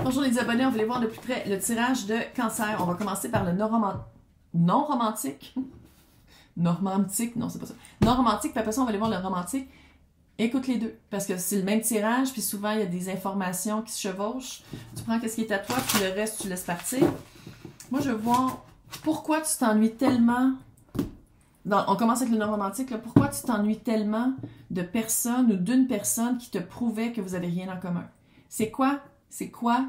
Bonjour les abonnés, on voulait voir de plus près le tirage de Cancer. On va commencer par le non-romantique. Normantique, non c'est pas ça. Non-romantique, puis après ça on va aller voir le romantique. Écoute les deux, parce que c'est le même tirage, puis souvent il y a des informations qui se chevauchent. Tu prends ce qui est à toi, puis le reste tu laisses partir. Moi je veux voir pourquoi tu t'ennuies tellement. On commence avec le non-romantique, là. Pourquoi tu t'ennuies tellement de personnes ou d'une personne qui te prouvait que vous n'avez rien en commun? C'est quoi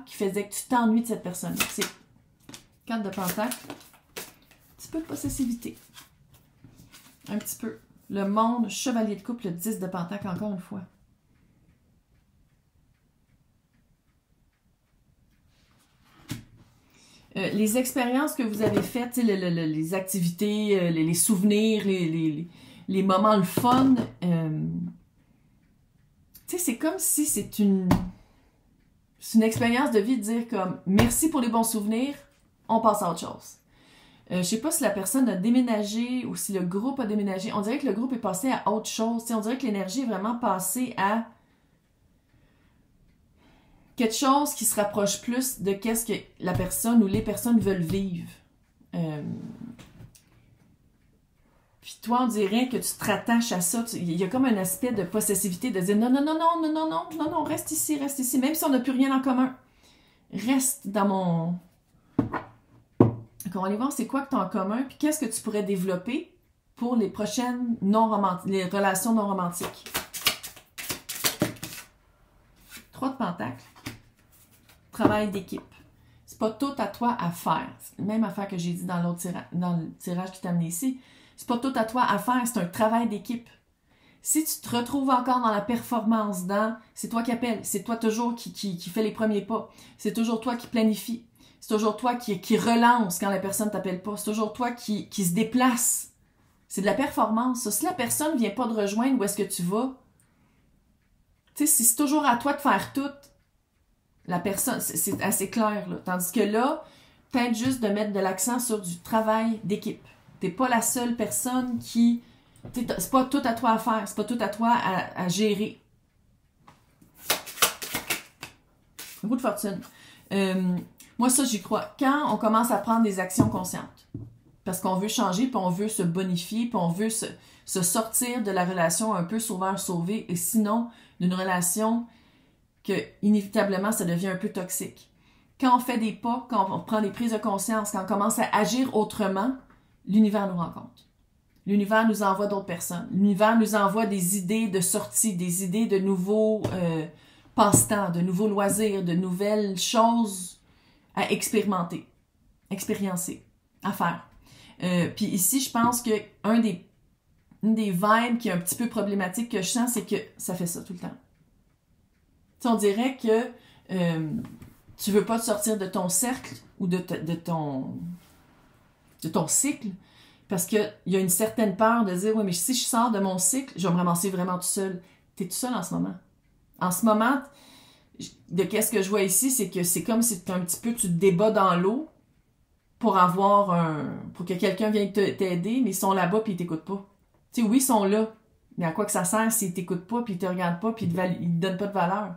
qui faisait que tu t'ennuies de cette personne? C'est 4 de Pentacle. Un petit peu de possessivité. Un petit peu. Le monde, chevalier de couple, le 10 de Pentacle, encore une fois. Les expériences que vous avez faites, les activités, les souvenirs, les moments, le fun, c'est comme si c'est une expérience de vie de dire comme merci pour les bons souvenirs, on passe à autre chose. Je sais pas si la personne a déménagé ou si le groupe a déménagé. On dirait que le groupe est passé à autre chose. On dirait que l'énergie est vraiment passée à quelque chose qui se rapproche plus de qu'est-ce que la personne ou les personnes veulent vivre. Puis toi, on dirait que tu te rattaches à ça. Il y a comme un aspect de possessivité, de dire non, reste ici, même si on n'a plus rien en commun. Reste dans mon... Donc, on va aller voir c'est quoi que tu as en commun, puis qu'est-ce que tu pourrais développer pour les prochaines les relations non romantiques. 3 de Pentacle. Travail d'équipe. C'est pas tout à toi à faire. C'est la même affaire que j'ai dit dans le tirage qui t'a amené ici. C'est pas tout à toi à faire, c'est un travail d'équipe. Si tu te retrouves encore dans la performance, c'est toi qui appelle, c'est toi toujours qui fait les premiers pas, c'est toujours toi qui planifie, c'est toujours toi qui relance quand la personne t'appelle pas, c'est toujours toi qui se déplace. C'est de la performance. Ça. Si la personne vient pas te rejoindre, où est-ce que tu vas? Tu sais, si c'est toujours à toi de faire tout, la personne, c'est assez clair, là. Tandis que là, peut-être juste de mettre de l'accent sur du travail d'équipe. T'es pas la seule personne qui... C'est pas tout à toi à faire, c'est pas tout à toi à gérer. Roue de fortune. Moi, ça, j'y crois. Quand on commence à prendre des actions conscientes, parce qu'on veut changer, puis on veut se bonifier, puis on veut se sortir de la relation un peu sauveur-sauvé, et sinon, d'une relation que, inévitablement, ça devient un peu toxique. Quand on fait des pas, quand on prend des prises de conscience, quand on commence à agir autrement, l'univers nous rencontre. L'univers nous envoie d'autres personnes. L'univers nous envoie des idées de sortie, des idées de nouveaux passe-temps, de nouveaux loisirs, de nouvelles choses à expérimenter, expériencer, à faire. Puis ici, je pense que une des vibes qui est un petit peu problématique que je sens, c'est que ça fait ça tout le temps. T'sais, on dirait que tu veux pas te sortir de ton cercle ou de ton cycle, parce qu'il y a une certaine peur de dire « Oui, mais si je sors de mon cycle, je vais me ramasser vraiment tout seul. » T'es tout seul en ce moment. En ce moment, de qu'est-ce que je vois ici, c'est que c'est comme si tu te débats dans l'eau pour que quelqu'un vienne t'aider, mais ils sont là-bas puis ils t'écoutent pas. Tu sais, oui, ils sont là, mais à quoi que ça sert s'ils t'écoutent pas puis ils te regardent pas puis ils te donnent pas de valeur?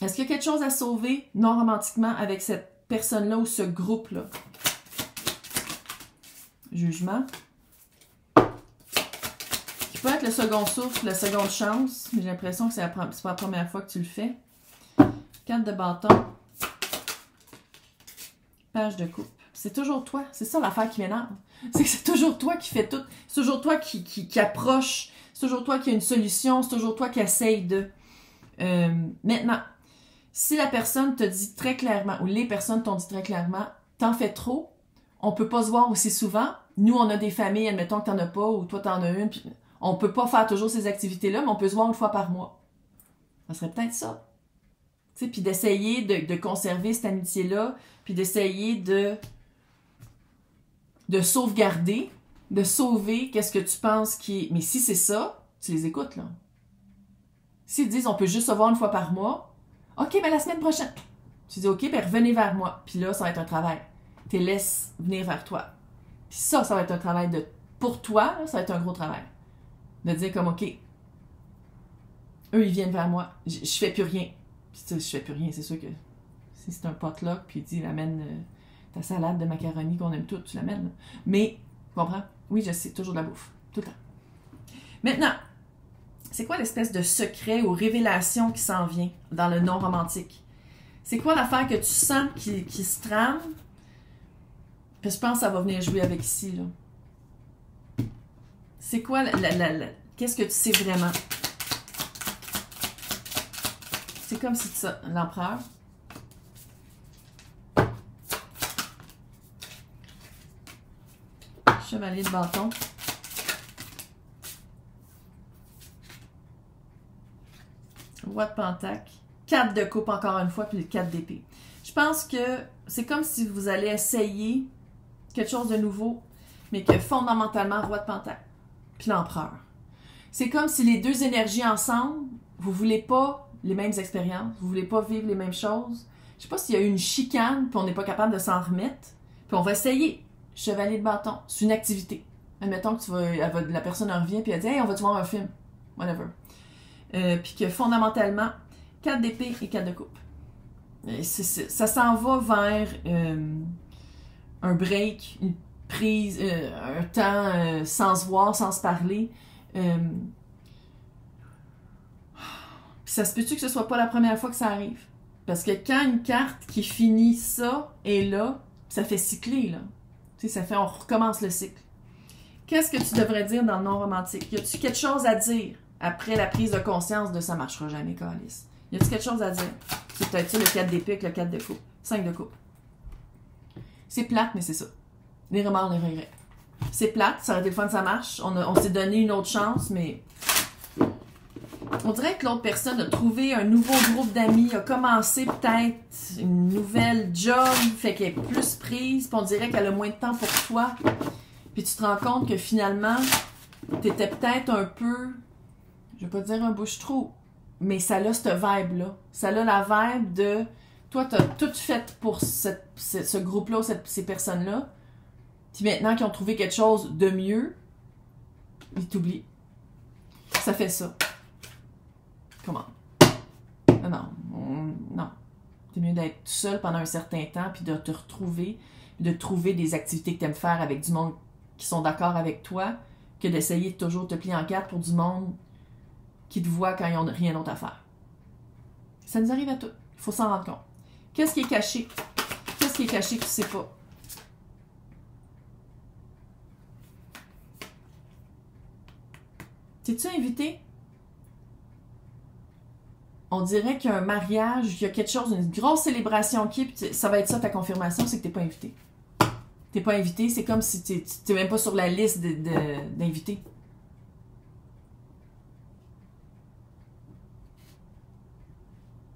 Est-ce qu'il y a quelque chose à sauver non romantiquement avec cette personne-là ou ce groupe-là? Jugement. Qui peut être le second souffle, la seconde chance, mais j'ai l'impression que c'est pas la première fois que tu le fais. 4 de bâton. Page de coupe. C'est toujours toi. C'est ça l'affaire qui m'énerve. C'est que c'est toujours toi qui fais tout. C'est toujours toi qui approche. C'est toujours toi qui a une solution. C'est toujours toi qui essaye de... Maintenant, si la personne te dit très clairement, ou les personnes t'ont dit très clairement, t'en fais trop, on peut pas se voir aussi souvent. Nous, on a des familles, admettons que t'en as pas, ou toi t'en as une, puis on peut pas faire toujours ces activités-là, mais on peut se voir une fois par mois. Ça serait peut-être ça. Tu sais, puis d'essayer de conserver cette amitié-là, puis d'essayer de sauvegarder, de sauver qu'est-ce que tu penses qui est... Mais si c'est ça, tu les écoutes, là. S'ils disent, on peut juste se voir une fois par mois, OK, mais la semaine prochaine. Tu dis, OK, ben revenez vers moi. Puis là, ça va être un travail. Tu les laisses venir vers toi. Puis ça va être un travail pour toi, là, ça va être un gros travail. De dire comme, OK, eux, ils viennent vers moi. Je fais plus rien. Je fais plus rien, c'est sûr que si c'est un potluck, puis il dit, amène ta salade de macaroni qu'on aime toutes, tu l'amènes. Là. Mais, tu comprends? Oui, je sais, toujours de la bouffe. Tout le temps. Maintenant, c'est quoi l'espèce de secret ou révélation qui s'en vient dans le non romantique? C'est quoi l'affaire que tu sens qui se trame? Puis je pense que ça va venir jouer avec ici, là. C'est quoi qu'est-ce que tu sais vraiment? C'est comme si ça, l'empereur. Chevalier de bâton. Roi de pentacle. 4 de coupe encore une fois, puis le 4 d'épée. Je pense que c'est comme si vous allez essayer quelque chose de nouveau, mais que fondamentalement, roi de pentacle, puis l'empereur. C'est comme si les deux énergies ensemble, vous voulez pas les mêmes expériences, vous voulez pas vivre les mêmes choses. Je sais pas s'il y a eu une chicane, puis on n'est pas capable de s'en remettre, puis on va essayer. Chevalier de bâton, c'est une activité. Admettons que la personne en revient, puis elle dit « Hey, on va-tu voir un film? » Whatever. Puis que fondamentalement, 4 d'épée et 4 de coupe. Ça s'en va vers un break, une prise, un temps sans se voir, sans se parler. Puis ça se peut-tu que ce soit pas la première fois que ça arrive? Parce que quand une carte qui finit ça est là, ça fait cycler, là. Tu sais, ça fait on recommence le cycle. Qu'est-ce que tu devrais dire dans le non-romantique? Y a-tu quelque chose à dire après la prise de conscience de ça marchera jamais, Calice? Y a-tu quelque chose à dire? C'est peut-être ça le 4 d'épée avec le 4 de coupe. 5 de coupe. C'est plate, mais c'est ça. Les remords, les regrets. C'est plate, ça aurait été le fun, ça marche. On s'est donné une autre chance, mais on dirait que l'autre personne a trouvé un nouveau groupe d'amis, a commencé peut-être une nouvelle job, fait qu'elle est plus prise, puis on dirait qu'elle a moins de temps pour toi. Puis tu te rends compte que finalement, t'étais peut-être un peu, je vais pas dire un bouche-trou, mais ça a cette vibe-là. Ça a la vibe de, toi, t'as tout fait pour ce groupe-là, ces personnes-là, puis maintenant qu'ils ont trouvé quelque chose de mieux, ils t'oublient. Ça fait ça. Comment? Non. C'est mieux d'être tout seul pendant un certain temps, puis de te retrouver, de trouver des activités que tu aimes faire avec du monde qui sont d'accord avec toi, que d'essayer de toujours te plier en quatre pour du monde qui te voit quand ils n'ont rien d'autre à faire. Ça nous arrive à tous. Il faut s'en rendre compte. Qu'est-ce qui est caché? Qu'est-ce qui est caché que tu sais pas? T'es-tu invité? On dirait qu'il y a un mariage, qu'il y a quelque chose, une grosse célébration qui est, ça va être ça ta confirmation, c'est que t'es pas invité. T'es pas invité, c'est comme si t'es même pas sur la liste d'invités.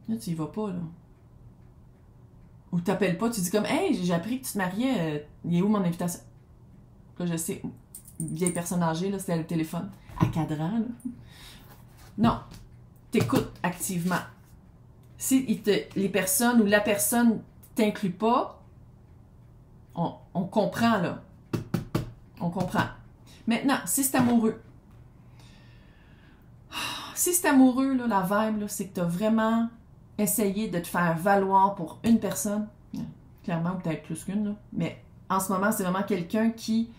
Là, tu y vas pas, là. Ou t'appelles pas, tu dis comme « Hey, j'ai appris que tu te mariais, il est où mon invitation? » Là, je sais, vieille personne âgée, là, c'était le téléphone. À cadran, là. Non. T'écoutes activement. Si les personnes ou la personne t'inclut pas, on comprend, là. On comprend. Maintenant, si c'est amoureux. Si c'est amoureux, là, la vibe, là, c'est que t'as vraiment essayé de te faire valoir pour une personne. Clairement, peut-être plus qu'une, là. Mais en ce moment, c'est vraiment quelqu'un qui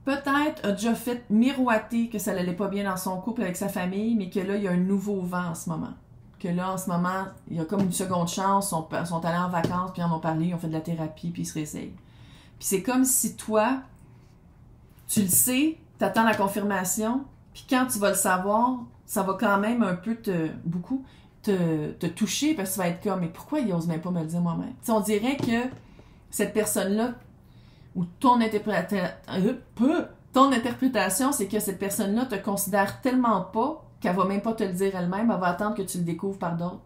peut-être a déjà fait miroiter que ça n'allait pas bien dans son couple avec sa famille, mais que là, il y a un nouveau vent en ce moment. Que là, en ce moment, il y a comme une seconde chance, ils sont allés en vacances, puis ils en ont parlé, ils ont fait de la thérapie, puis ils se réessayent. Puis c'est comme si toi, tu le sais, t'attends la confirmation, puis quand tu vas le savoir, ça va quand même un peu te toucher, parce que tu vas être comme, mais pourquoi ils osent même pas me le dire moi-même? T'sais, on dirait que cette personne-là, ou ton interprétation, c'est que cette personne-là te considère tellement pas qu'elle va même pas te le dire elle-même, elle va attendre que tu le découvres par d'autres.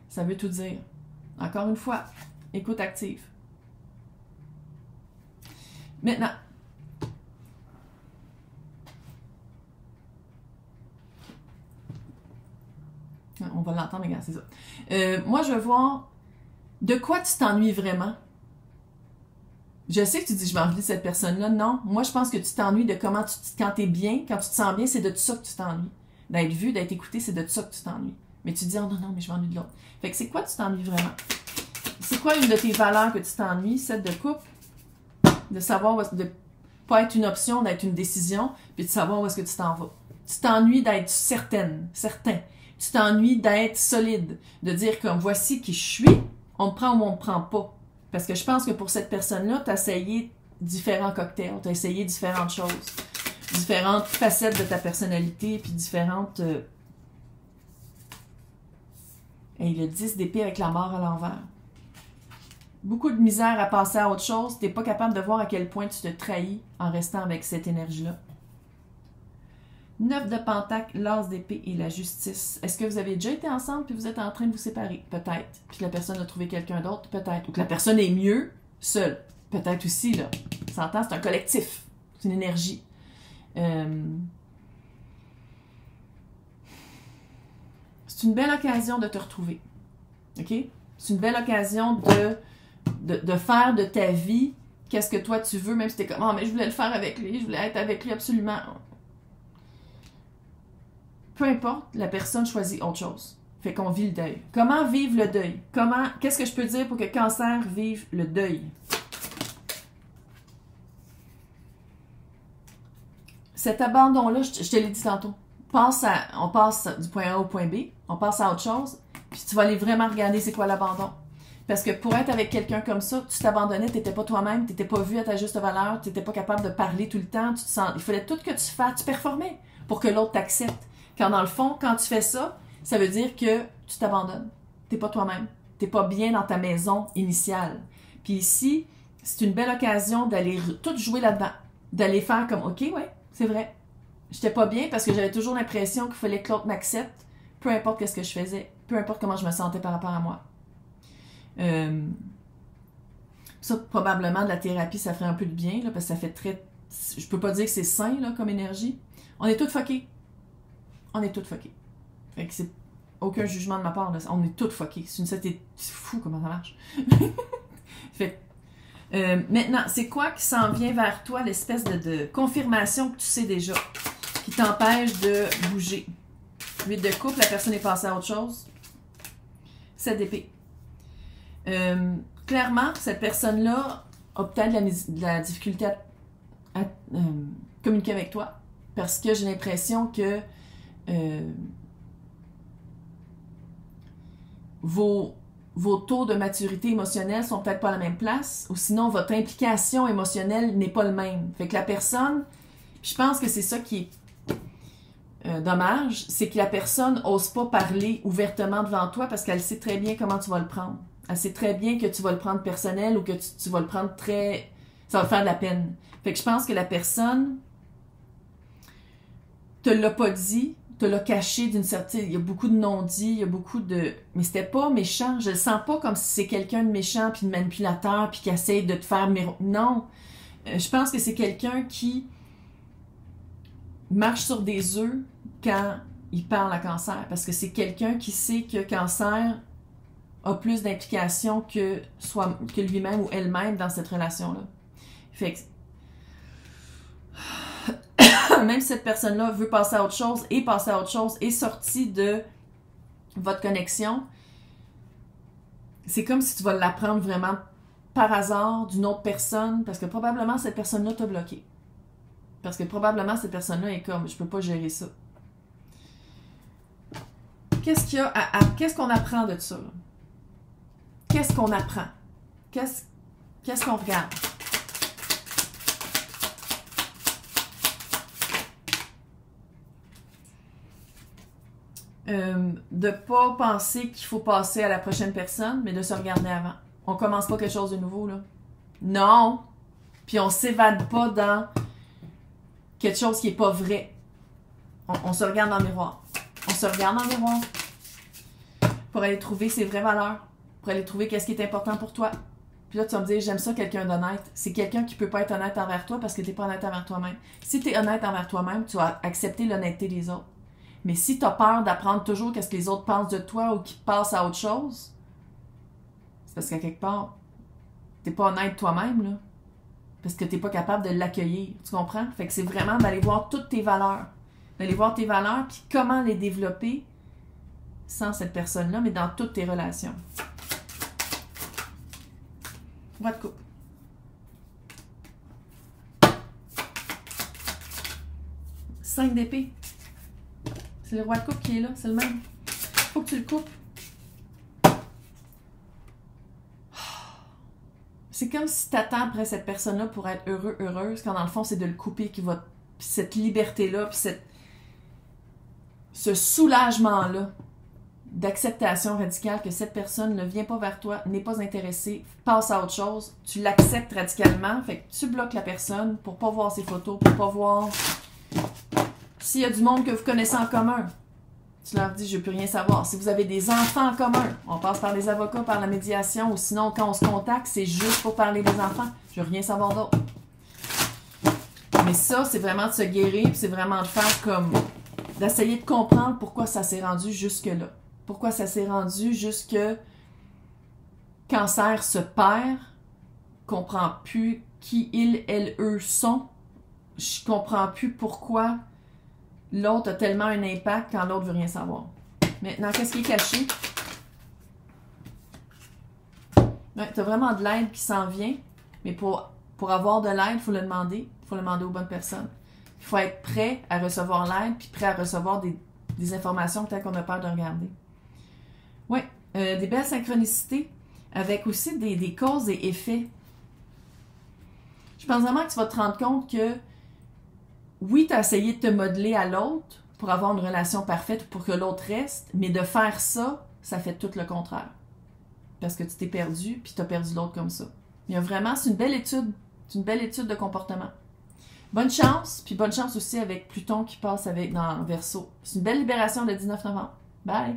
Ça veut tout dire. Encore une fois, écoute active. Maintenant, on va l'entendre, mais regarde, c'est ça. Moi, je veux voir de quoi tu t'ennuies vraiment. Je sais que tu dis, je m'ennuie de cette personne-là. Non, moi, je pense que tu t'ennuies de comment quand t'es bien, quand tu te sens bien, c'est de ça que tu t'ennuies. D'être vu, d'être écouté, c'est de ça que tu t'ennuies. Mais tu dis, oh non, non, mais je m'ennuie de l'autre. Fait que c'est quoi tu t'ennuies vraiment? C'est quoi une de tes valeurs que tu t'ennuies? Celle de couple? De savoir, de pas être une option, d'être une décision, puis de savoir où est-ce que tu t'en vas. Tu t'ennuies d'être certaine, certain. Tu t'ennuies d'être solide, de dire comme voici qui je suis, on me prend ou on me prend pas. Parce que je pense que pour cette personne-là, tu as essayé différents cocktails, tu as essayé différentes choses, différentes facettes de ta personnalité, puis différentes... Et le 10 d'épée avec la mort à l'envers. Beaucoup de misère à passer à autre chose, tu n'es pas capable de voir à quel point tu te trahis en restant avec cette énergie-là. 9 de pentacle, l'as d'épée et la justice. Est-ce que vous avez déjà été ensemble puis vous êtes en train de vous séparer? Peut-être. Puis la personne a trouvé quelqu'un d'autre? Peut-être. Ou que la personne est mieux seule? Peut-être aussi, là. S'entend, c'est un collectif. C'est une énergie. C'est une belle occasion de te retrouver. OK? C'est une belle occasion de faire de ta vie qu'est-ce que toi tu veux, même si t'es comme « Oh, mais je voulais le faire avec lui, je voulais être avec lui absolument. » Peu importe, la personne choisit autre chose. Fait qu'on vit le deuil. Comment vivre le deuil? Qu'est-ce que je peux dire pour que Cancer vive le deuil? Cet abandon-là, je te l'ai dit tantôt. On passe du point A au point B, on passe à autre chose, puis tu vas aller vraiment regarder c'est quoi l'abandon. Parce que pour être avec quelqu'un comme ça, tu t'abandonnais, tu n'étais pas toi-même, tu n'étais pas vu à ta juste valeur, tu n'étais pas capable de parler tout le temps, il fallait tout que tu fasses, tu performais pour que l'autre t'accepte. Quand dans le fond, quand tu fais ça, ça veut dire que tu t'abandonnes. T'es pas toi-même. T'es pas bien dans ta maison initiale. Puis ici, c'est une belle occasion d'aller tout jouer là-dedans. D'aller faire comme, OK, ouais, c'est vrai. J'étais pas bien parce que j'avais toujours l'impression qu'il fallait que l'autre m'accepte, peu importe ce que je faisais, peu importe comment je me sentais par rapport à moi. Ça, probablement, de la thérapie, ça ferait un peu de bien, là, parce que ça fait très... Je peux pas dire que c'est sain, là, comme énergie. On est tous fuckés. On est tous fuckés. Fait que c'est aucun jugement de ma part, là. On est tous fuckés. C'est fou comment ça marche. Fait maintenant, c'est quoi qui s'en vient vers toi, l'espèce de confirmation que tu sais déjà, qui t'empêche de bouger? 8 de couple, la personne est passée à autre chose. 7 d'épée. Clairement, cette personne-là a peut-être de la difficulté à communiquer avec toi, parce que j'ai l'impression que vos taux de maturité émotionnelle sont peut-être pas à la même place, ou sinon votre implication émotionnelle n'est pas le même. Fait que la personne, je pense que c'est ça qui est dommage, c'est que la personne n'ose pas parler ouvertement devant toi parce qu'elle sait très bien comment tu vas le prendre. Elle sait très bien que tu vas le prendre personnel ou que tu vas le prendre très... Ça va faire de la peine. Fait que je pense que la personne te l'a pas dit, te l'a caché d'une certaine... Il y a beaucoup de non-dits, il y a beaucoup de... Mais c'était pas méchant. Je le sens pas comme si c'est quelqu'un de méchant puis de manipulateur puis qui essaie de te faire... Non. Je pense que c'est quelqu'un qui marche sur des œufs quand il parle à Cancer. Parce que c'est quelqu'un qui sait que Cancer a plus d'implication que lui-même ou elle-même dans cette relation-là. Fait que même si cette personne-là veut passer à autre chose, est sortie de votre connexion, c'est comme si tu vas l'apprendre vraiment par hasard d'une autre personne, parce que probablement cette personne-là t'a bloqué. Parce que probablement cette personne-là est comme, je peux pas gérer ça. Qu'est-ce qu'il y a qu'est-ce qu'on apprend de ça, là? Qu'est-ce qu'on apprend? Qu'est-ce qu'on regarde? De pas penser qu'il faut passer à la prochaine personne, mais de se regarder avant. On commence pas quelque chose de nouveau, là. Non! Puis on s'évade pas dans quelque chose qui est pas vrai. On se regarde dans le miroir. On se regarde dans le miroir pour aller trouver ses vraies valeurs, pour aller trouver qu'est-ce qui est important pour toi. Puis là, tu vas me dire, j'aime ça, quelqu'un d'honnête. C'est quelqu'un qui peut pas être honnête envers toi parce que t'es pas honnête envers toi-même. Si t'es honnête envers toi-même, tu vas accepter l'honnêteté des autres. Mais si t'as peur d'apprendre toujours qu'est-ce que les autres pensent de toi ou qu'ils passent à autre chose, c'est parce qu'à quelque part, t'es pas honnête toi-même, là. parce que tu n'es pas capable de l'accueillir. Tu comprends? Fait que c'est vraiment d'aller voir toutes tes valeurs. D'aller voir tes valeurs, puis comment les développer sans cette personne-là, mais dans toutes tes relations. Roi de coupe. Cinq d'épée. C'est le roi de coupe qui est là, c'est le même. Faut que tu le coupes. C'est comme si tu attends après cette personne-là pour être heureux, heureuse, quand dans le fond, c'est de le couper qui va... Puis cette liberté-là, puis ce soulagement-là d'acceptation radicale que cette personne ne vient pas vers toi, n'est pas intéressée, passe à autre chose, tu l'acceptes radicalement, fait que tu bloques la personne pour pas voir ses photos, pour pas voir s'il y a du monde que vous connaissez en commun. Tu leur dis, je ne veux plus rien savoir. Si vous avez des enfants en commun, on passe par les avocats, par la médiation, ou sinon, quand on se contacte, c'est juste pour parler des enfants. Je veux rien savoir d'autre. Mais ça, c'est vraiment de se guérir, puis c'est vraiment de faire comme... d'essayer de comprendre pourquoi ça s'est rendu jusque-là. Pourquoi ça s'est rendu jusque... Cancer se perd, comprend plus qui ils, elles, eux sont. Je comprends plus pourquoi l'autre a tellement un impact quand l'autre veut rien savoir. Maintenant, qu'est-ce qui est caché? Ouais, tu as vraiment de l'aide qui s'en vient, mais pour avoir de l'aide, il faut le demander. Il faut le demander aux bonnes personnes. Il faut être prêt à recevoir l'aide, puis prêt à recevoir des informations peut-être qu'on a peur de regarder. Oui, des belles synchronicités, avec aussi des causes et effets. Je pense vraiment que tu vas te rendre compte que oui, tu as essayé de te modeler à l'autre pour avoir une relation parfaite, pour que l'autre reste, mais de faire ça, ça fait tout le contraire. Parce que tu t'es perdu, puis tu as perdu l'autre comme ça. Il y a vraiment, c'est une belle étude. C'est une belle étude de comportement. Bonne chance, puis bonne chance aussi avec Pluton qui passe dans Verseau. C'est une belle libération le 19 novembre. Bye!